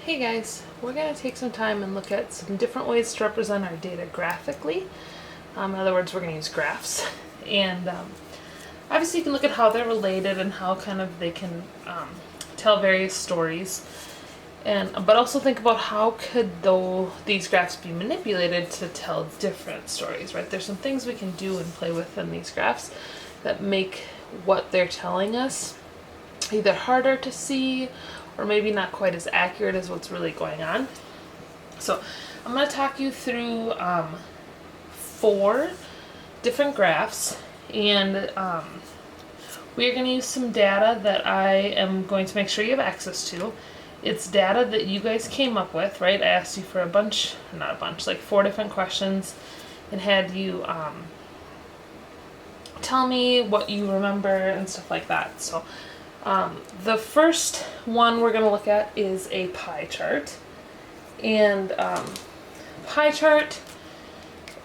Hey guys, we're going to take some time and look at some different ways to represent our data graphically. In other words, we're going to use graphs. And obviously you can look at how they're related and how kind of they can tell various stories. But also think about how could these graphs be manipulated to tell different stories, right? There's some things we can do and play with in these graphs that make what they're telling us either harder to see or maybe not quite as accurate as what's really going on. So I'm going to talk you through 4 different graphs, and we are going to use some data that I am going to make sure you have access to. It's data that you guys came up with, right? I asked you for like 4 different questions and had you tell me what you remember and stuff like that. So the first one we're going to look at is a pie chart. And pie chart,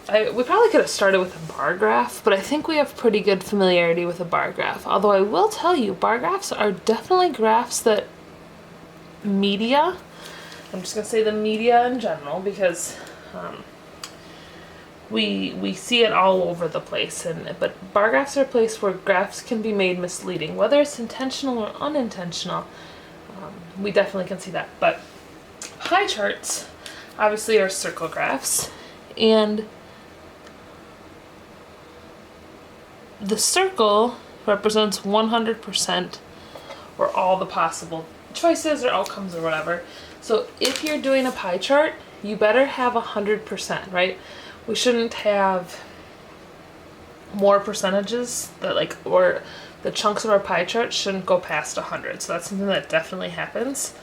we probably could have started with a bar graph, but I think we have pretty good familiarity with a bar graph. Although I will tell you, bar graphs are definitely graphs that media, I'm just going to say the media in general, because we see it all over the place, but bar graphs are a place where graphs can be made misleading, whether it's intentional or unintentional. We definitely can see that. But pie charts obviously are circle graphs, and the circle represents 100% or all the possible choices or outcomes or whatever. So if you're doing a pie chart, you better have 100%, right? We shouldn't have more percentages or the chunks of our pie chart shouldn't go past 100. So that's something that definitely happens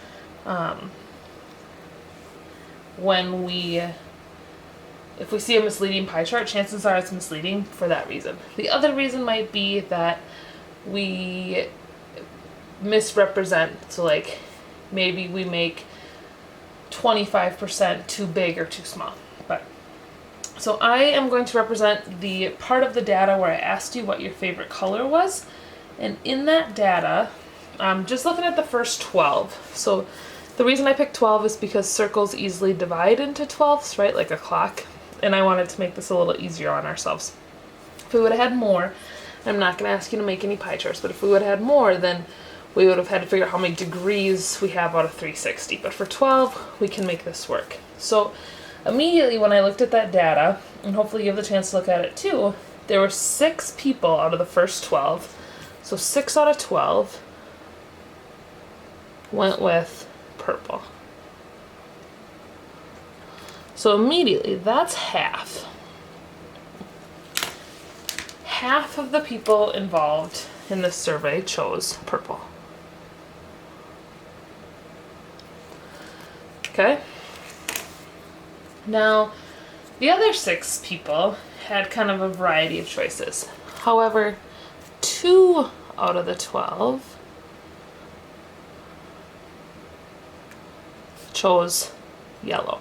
if we see a misleading pie chart, chances are it's misleading for that reason. The other reason might be that we misrepresent. So like maybe we make 25% too big or too small. So I am going to represent the part of the data where I asked you what your favorite color was. And in that data, just looking at the first 12. So the reason I picked 12 is because circles easily divide into 12ths, right? Like a clock. And I wanted to make this a little easier on ourselves. If we would have had more, I'm not going to ask you to make any pie charts, but if we would have had more, then we would have had to figure out how many degrees we have out of 360. But for 12, we can make this work. So immediately when I looked at that data, and hopefully you have the chance to look at it too, there were 6 people out of the first 12. So 6 out of 12 went with purple. So immediately, that's half. Half of the people involved in this survey chose purple. Okay? Now, the other 6 people had kind of a variety of choices. However, 2 out of the 12 chose yellow.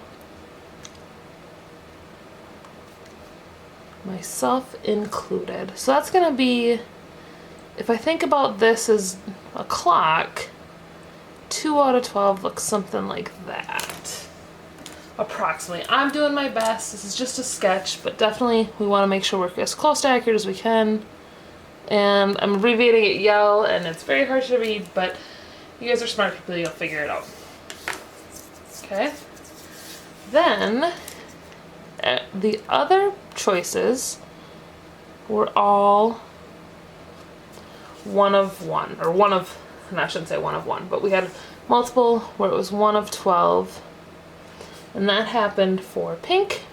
Myself included. So that's going to be, if I think about this as a clock, 2 out of 12 looks something like that. Approximately. I'm doing my best. This is just a sketch, but definitely we want to make sure we're as close to accurate as we can. And I'm abbreviating it yell, and it's very hard to read, but you guys are smart people, you'll figure it out. Okay. Then the other choices were all one of one, and I shouldn't say one of one, but we had multiple where it was 1 of 12. And that happened for pink,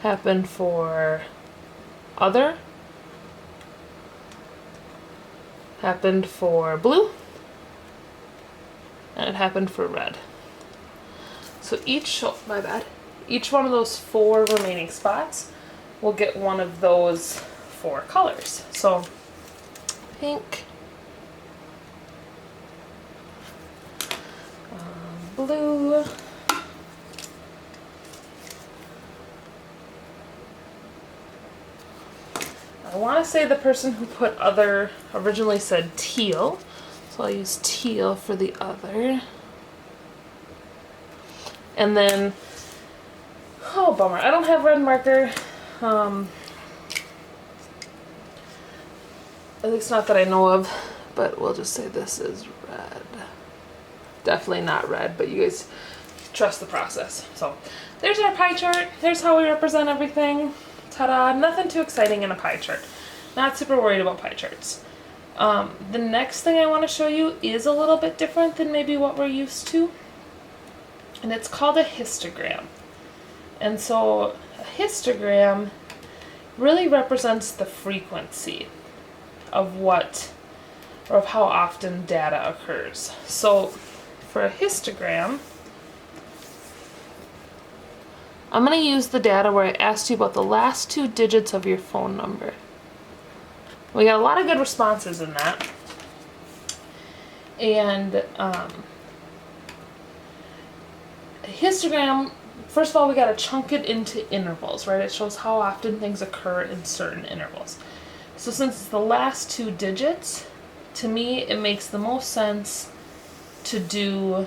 happened for other, happened for blue, and it happened for red. So each one of those 4 remaining spots will get one of those 4 colors. So pink, blue, I want to say the person who put originally said teal, so I'll use teal for the other. And then, oh bummer, I don't have red marker. At least not that I know of, but we'll just say this is red. Definitely not red, but you guys trust the process. So there's our pie chart. There's how we represent everything. Ta-da, nothing too exciting in a pie chart. Not super worried about pie charts. The next thing I want to show you is a little bit different than maybe what we're used to. And it's called a histogram. And so a histogram really represents the frequency of what, or of how often data occurs. So for a histogram, I'm going to use the data where I asked you about the last 2 digits of your phone number. We got a lot of good responses in that. And a histogram, first of all, we got to chunk it into intervals, right? It shows how often things occur in certain intervals. So since it's the last 2 digits, to me it makes the most sense to do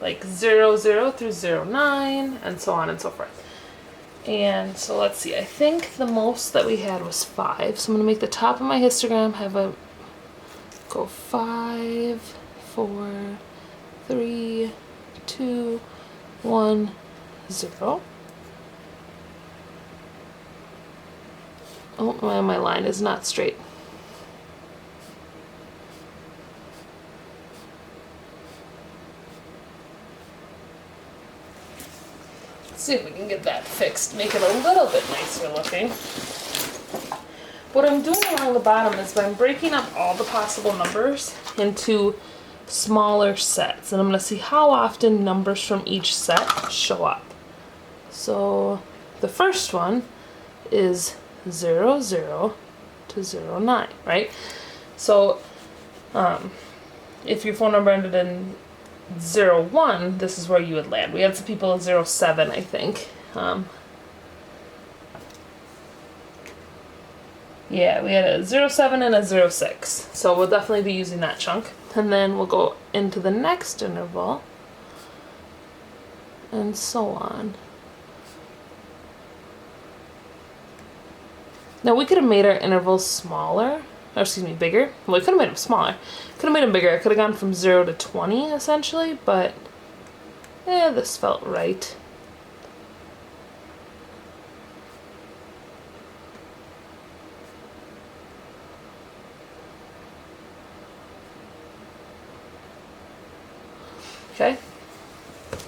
like 00 through 09 and so on and so forth. And so let's see, I think the most that we had was 5. So I'm going to make the top of my histogram have a go 5, 4, 3, 2, 1, 0. Oh, my line is not straight. Let's see if we can get that fixed, make it a little bit nicer looking. What I'm doing along the bottom is I'm breaking up all the possible numbers into smaller sets, and I'm going to see how often numbers from each set show up. So the first one is 00 to 09, right? So if your phone number ended in 01, this is where you would land. We had some people in 07, I think. Yeah, we had a 07 and a 06. So we'll definitely be using that chunk. And then we'll go into the next interval and so on. Now we could have made our intervals smaller, or excuse me, bigger. Well, we could have made them smaller. Could have made them bigger. I could have gone from 0 to 20 essentially, but this felt right. Okay.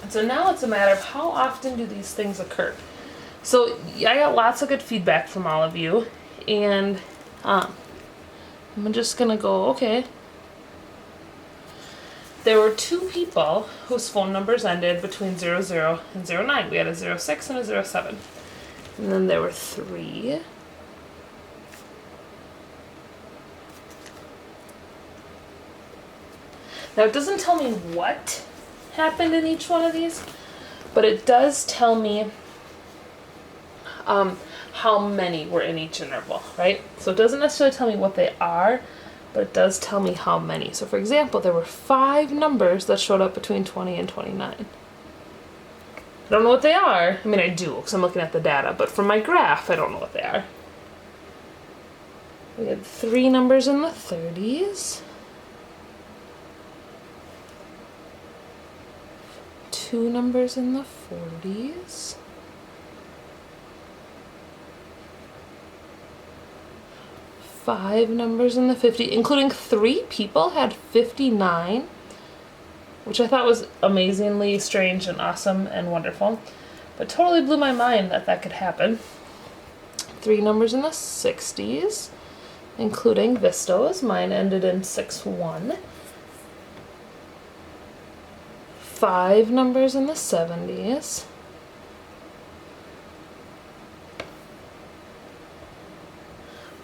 And so now it's a matter of how often do these things occur. So I got lots of good feedback from all of you, and I'm just gonna go, okay. There were 2 people whose phone numbers ended between 00 and 09. We had a 06 and a 07. And then there were 3. Now it doesn't tell me what happened in each one of these, but it does tell me how many were in each interval, right? So it doesn't necessarily tell me what they are, but it does tell me how many. So for example, there were 5 numbers that showed up between 20 and 29. I don't know what they are. I mean, I do, because I'm looking at the data, but from my graph, I don't know what they are. We had 3 numbers in the 30s. 2 numbers in the 40s. 5 numbers in the 50s, including 3 people had 59, which I thought was amazingly strange and awesome and wonderful, but totally blew my mind that that could happen. 3 numbers in the 60s, including Vistos. Mine ended in 6-1. 5 numbers in the 70s.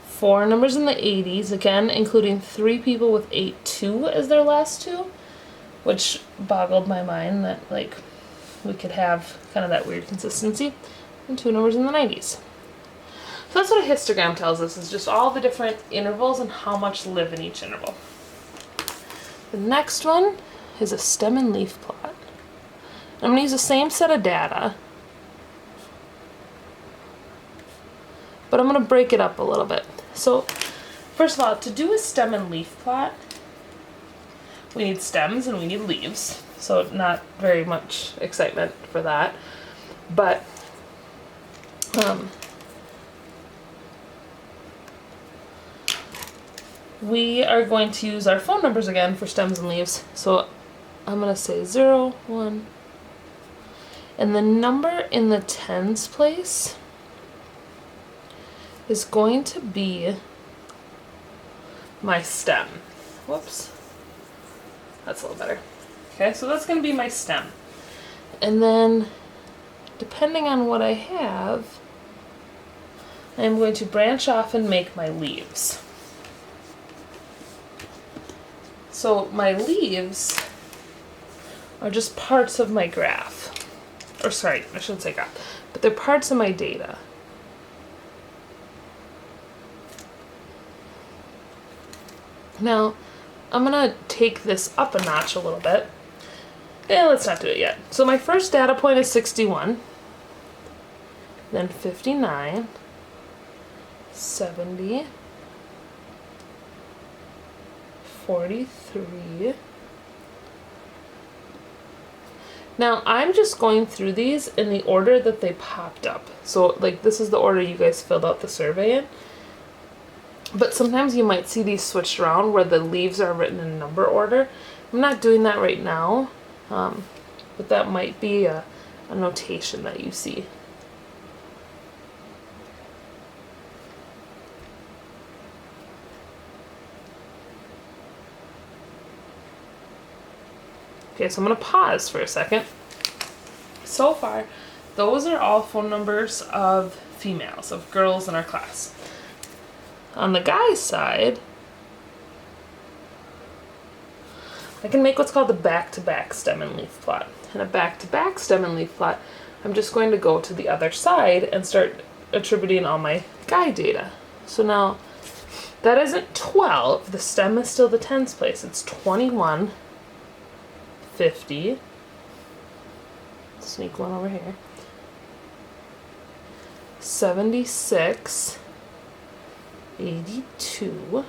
4 numbers in the 80s, again, including 3 people with 8-2 as their last 2, which boggled my mind that, like, we could have kind of that weird consistency. And 2 numbers in the 90s. So that's what a histogram tells us, is just all the different intervals and how much live in each interval. The next one is a stem and leaf plot. I'm going to use the same set of data, but I'm going to break it up a little bit. So first of all, to do a stem and leaf plot, we need stems and we need leaves. So not very much excitement for that, but we are going to use our phone numbers again for stems and leaves. So I'm going to say 0, 1, and the number in the tens place is going to be my stem. Whoops. That's a little better. Okay, so that's going to be my stem. And then, depending on what I have, I'm going to branch off and make my leaves. So my leaves are just parts of my graph. Or sorry, I shouldn't say graph, but they're parts of my data. Now, I'm going to take this up a notch a little bit. Let's not do it yet. So my first data point is 61, then 59, 70, 43. Now I'm just going through these in the order that they popped up. So like this is the order you guys filled out the survey in. But sometimes you might see these switched around where the leaves are written in number order. I'm not doing that right now, but that might be a notation that you see. Okay, so I'm going to pause for a second. So far, those are all phone numbers of females, of girls in our class. On the guy's side, I can make what's called a back-to-back stem and leaf plot. In a back-to-back stem and leaf plot, I'm just going to go to the other side and start attributing all my guy data. So now, that isn't 12, the stem is still the tens place. It's 21, 50, sneak one over here, 76, 82,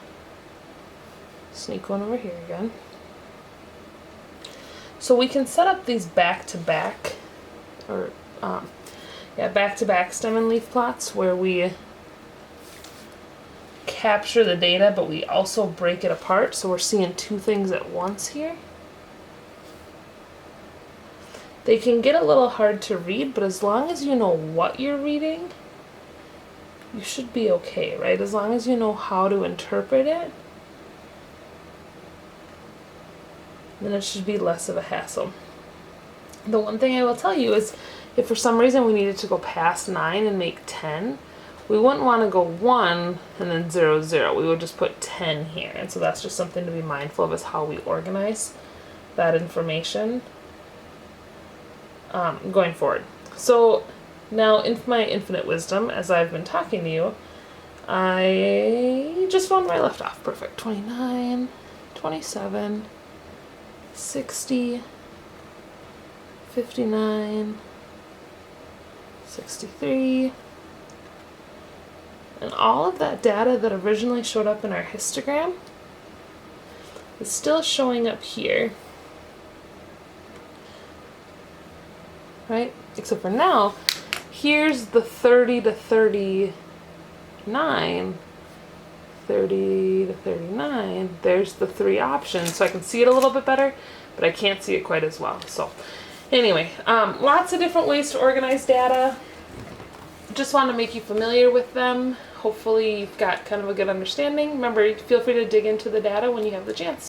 sneak one over here again. So we can set up these back-to-back, or back-to-back stem and leaf plots where we capture the data, but we also break it apart, so we're seeing two things at once here. They can get a little hard to read, but as long as you know what you're reading, you should be okay, right? As long as you know how to interpret it, then it should be less of a hassle. The one thing I will tell you is if for some reason we needed to go past 9 and make 10, we wouldn't want to go 1 and then 0, 0. We would just put 10 here. And so that's just something to be mindful of, is how we organize that information going forward. So now, in my infinite wisdom, as I've been talking to you, I just found where I left off. Perfect. 29, 27, 60, 59, 63, and all of that data that originally showed up in our histogram is still showing up here, right? Except for now, here's the 30 to 39, 30 to 39, there's the three options, so I can see it a little bit better, but I can't see it quite as well. So anyway, lots of different ways to organize data. Just want to make you familiar with them. Hopefully you've got kind of a good understanding. Remember, feel free to dig into the data when you have the chance.